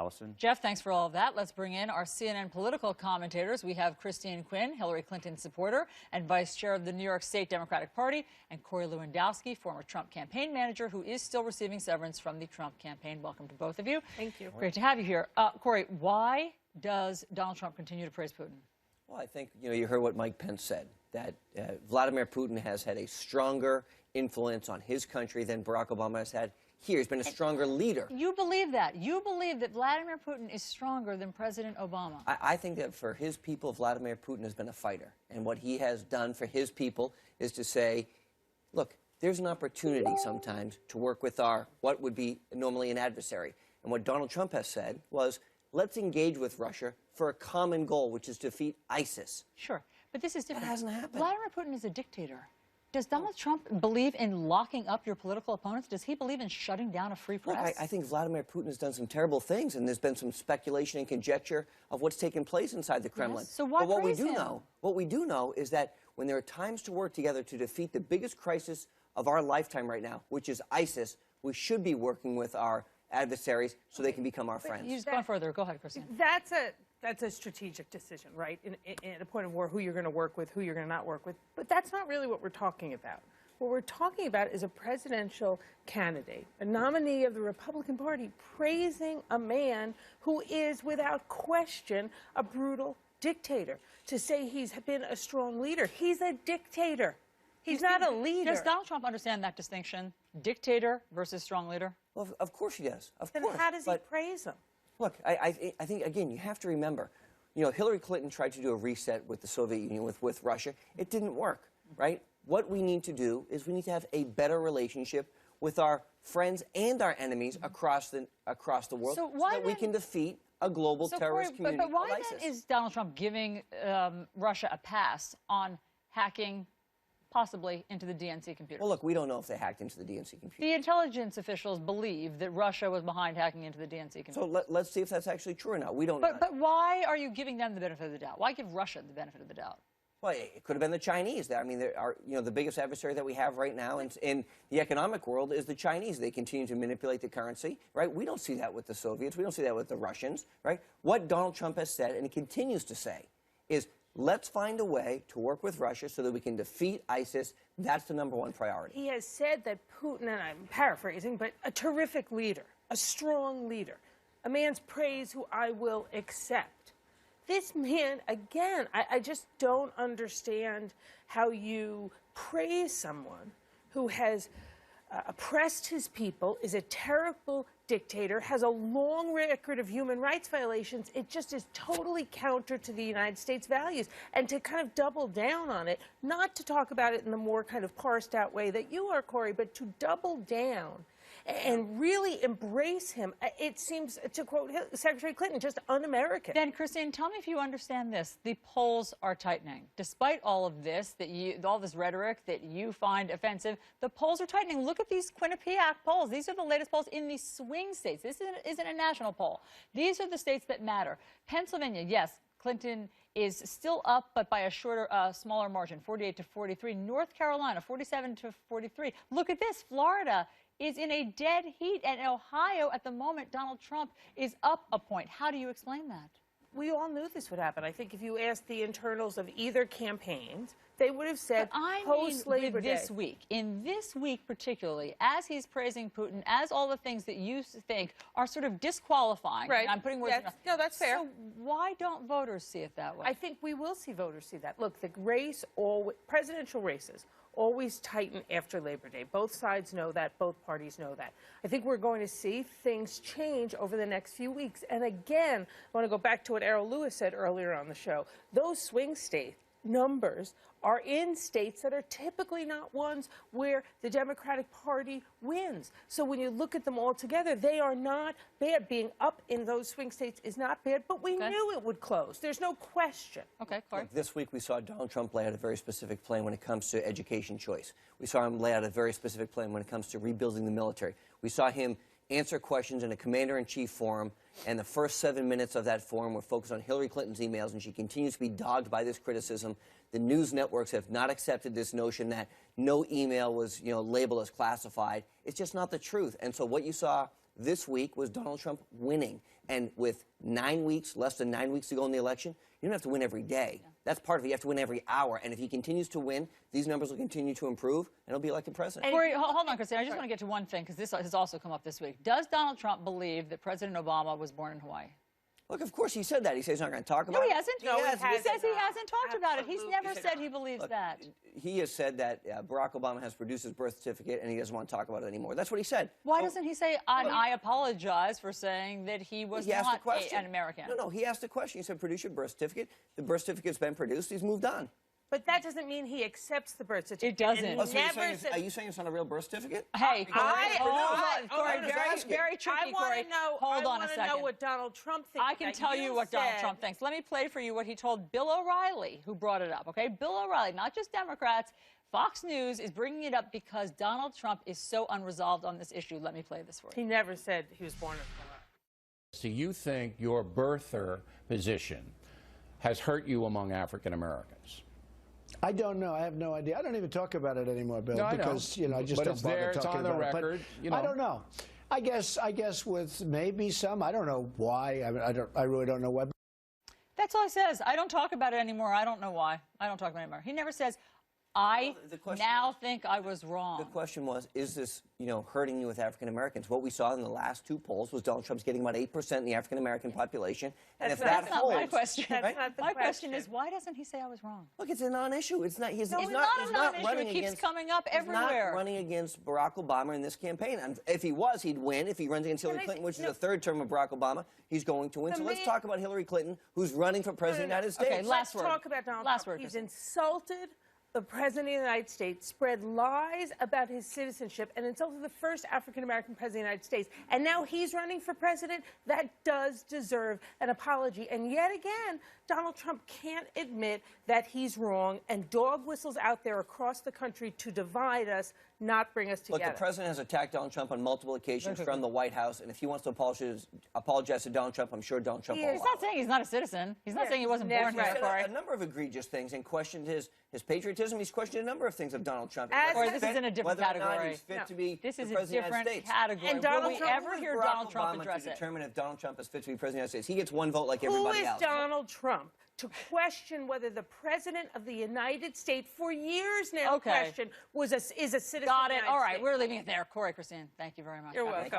Allison. Jeff, thanks for all of that. Let's bring in our CNN political commentators. We have Christine Quinn, Hillary Clinton supporter and vice chair of the New York State Democratic Party, and Corey Lewandowski, former Trump campaign manager, who is still receiving severance from the Trump campaign. Welcome to both of you. Thank you. Great to have you here. Corey, why does Donald Trump continue to praise Putin? Well, I think, you heard what Mike Pence said, that Vladimir Putin has had a stronger influence on his country than Barack Obama has had here. He's been a stronger leader. You believe that? You believe that Vladimir Putin is stronger than President Obama? I think that for his people, Vladimir Putin has been a fighter. And what he has done for his people is to say, look, there's an opportunity sometimes to work with what would be normally an adversary. And what Donald Trump has said was, let's engage with Russia for a common goal, which is to defeat ISIS. Sure, but this is different. That hasn't happened. Vladimir Putin is a dictator. Does Donald Trump believe in locking up your political opponents? Does he believe in shutting down a free press? Look, I think Vladimir Putin has done some terrible things, and there's been some speculation and conjecture of what's taken place inside the Kremlin. Yes, so why but what praise him? What we do know is that when there are times to work together to defeat the biggest crisis of our lifetime right now, which is ISIS, we should be working with our adversaries so they can become our friends. You've gone further. Go ahead, Christine. That's a strategic decision, right? In a point of war, who you're going to work with, who you're going to not work with. But that's not really what we're talking about. What we're talking about is a presidential candidate, a nominee of the Republican Party, praising a man who is, without question, a brutal dictator. To say he's been a strong leader, he's a dictator. He's not a leader. Does Donald Trump understand that distinction? Dictator versus strong leader? Well, of course he does. Of then course. How does he praise him? Look, I think, again, you have to remember, Hillary Clinton tried to do a reset with the Soviet Union, with Russia. It didn't work, right? What we need to do is we need to have a better relationship with our friends and our enemies across the world so that we can defeat a global terrorist community. But why then is Donald Trump giving Russia a pass on hacking possibly into the DNC computer? Well, look, we don't know if they hacked into the DNC computer. The intelligence officials believe that Russia was behind hacking into the DNC computer. So let's see if that's actually true or not. We don't know. But why are you giving them the benefit of the doubt? Why give Russia the benefit of the doubt? Well, it could have been the Chinese. I mean, the biggest adversary that we have right now in the economic world is the Chinese. They continue to manipulate the currency, right? We don't see that with the Soviets. We don't see that with the Russians, right? What Donald Trump has said, and he continues to say, is let's find a way to work with Russia so that we can defeat ISIS. That's the #1 priority. He has said that Putin, and I'm paraphrasing, but a terrific leader, a strong leader, a man's praise who I will accept. This man, again, I just don't understand how you praise someone who has oppressed his people, is a terrible dictator, has a long record of human rights violations. It just is totally counter to the United States values. And to kind of double down on it, not to talk about it in the more kind of parsed out way that you are, Corey, but to double down and really embrace him. It seems, to quote Secretary Clinton, just un-American. Then, Christine, tell me if you understand this. The polls are tightening. Despite all of this, all this rhetoric that you find offensive, the polls are tightening. Look at these Quinnipiac polls. These are the latest polls in the swing states. This isn't a national poll. These are the states that matter. Pennsylvania, yes, Clinton is still up, but by a smaller margin, 48 to 43. North Carolina, 47 to 43. Look at this. Florida is in a dead heat. And Ohio, at the moment, Donald Trump is up a point. How do you explain that? We all knew this would happen. I think if you asked the internals of either campaigns, they would have said post-Labor Day. This week, in this week particularly, as he's praising Putin, as all the things that you think are sort of disqualifying. Right. I'm putting words in your mouth. No, that's fair. So why don't voters see it that way? I think we will see voters see that. Look, the presidential races always tighten after Labor Day. Both sides know that. Both parties know that. I think we're going to see things change over the next few weeks. And again, I want to go back to what Errol Lewis said earlier on the show. Those swing state numbers are in states that are typically not ones where the Democratic Party wins. So when you look at them all together, they are not bad. Being up in those swing states is not bad, but we knew it would close. There's no question. Okay, Clark. This week we saw Donald Trump lay out a very specific plan when it comes to education choice. We saw him lay out a very specific plan when it comes to rebuilding the military. We saw him answer questions in a commander-in-chief forum, and the first 7 minutes of that forum were focused on Hillary Clinton's emails, and she continues to be dogged by this criticism. The news networks have not accepted this notion that no email was, labeled as classified. It's just not the truth. And so what you saw this week was Donald Trump winning. And with less than 9 weeks to go in the election, you don't have to win every day. Yeah. That's part of it. You have to win every hour. And if he continues to win, these numbers will continue to improve, and he'll be elected president. Corey, hold on, Christine. I just want to get to one thing, because this has also come up this week. Does Donald Trump believe that President Obama was born in Hawaii? Look, of course he said that. He says he's not going to talk about it. No, he hasn't. No, he hasn't. He says he hasn't talked about it. He's never He said he believes that. He has said that Barack Obama has produced his birth certificate and he doesn't want to talk about it anymore. That's what he said. Why doesn't he say, I apologize for saying that he was not an American? No, he asked the question. He said, produce your birth certificate. The birth certificate's been produced. He's moved on. But that doesn't mean he accepts the birth certificate. It doesn't. And Are you saying it's not a real birth certificate? Hey, Corey, very tricky, I want to know. Hold on a second. I want to know what Donald Trump thinks. I can tell you what Donald Trump thinks. Let me play for you what he told Bill O'Reilly, who brought it up. Okay, Bill O'Reilly, not just Democrats. Fox News is bringing it up because Donald Trump is so unresolved on this issue. Let me play this for you. He never said he was born in Hawaii. Do you think your birther position has hurt you among African Americans? I don't know. I have no idea. I don't even talk about it anymore, Bill, no, because I just but don't it's bother there, talking it's on the about record, it. But I don't know. I guess with maybe some. I don't know why. I really don't know why. That's all he says. I don't talk about it anymore. I don't know why. I don't talk about it anymore. He never says, I now think I was wrong. The question was, is this, hurting you with African Americans? What we saw in the last two polls was Donald Trump's getting about 8% in the African American population. And if that That's not my question. That's not the my question is, why doesn't he say I was wrong? Look, it's a non-issue. It's not. He's not not a non-issue. running It keeps against. coming up everywhere. He's not running against Barack Obama in this campaign. And if he was, he'd win. If he runs against Hillary Clinton, which is the third term of Barack Obama, he's going to win. So let's talk about Hillary Clinton, who's running for president of the United States. Okay, last word. Let's talk about Donald Last Trump. word, He's Kristen. insulted the President of the United States, spread lies about his citizenship, and insulted the first African-American President of the United States. And now he's running for president. That does deserve an apology. And yet again, Donald Trump can't admit that he's wrong, and dog whistles out there across the country to divide us, not bring us together. Look, the president has attacked Donald Trump on multiple occasions from the White House, and if he wants to apologize to Donald Trump, I'm sure Donald Trump will. He's not saying he's not a citizen. He's not saying he wasn't born here, Corey. A number of egregious things and questioned his patriotism. He's questioned a number of things of Donald Trump. Corey, this is in a different category. Whether or not he's fit to be this is the president a different of the United States. category. And Donald Will we Trump ever hear Donald Trump address to it? determine if Donald Trump is fit to be president of the United States. He gets one vote like everybody else. Who is Donald Trump to question whether the President of the United States, for years now, is a citizen Got of the it. United All right, States? we're leaving it there. Corey, Christine, thank you very much. You're welcome.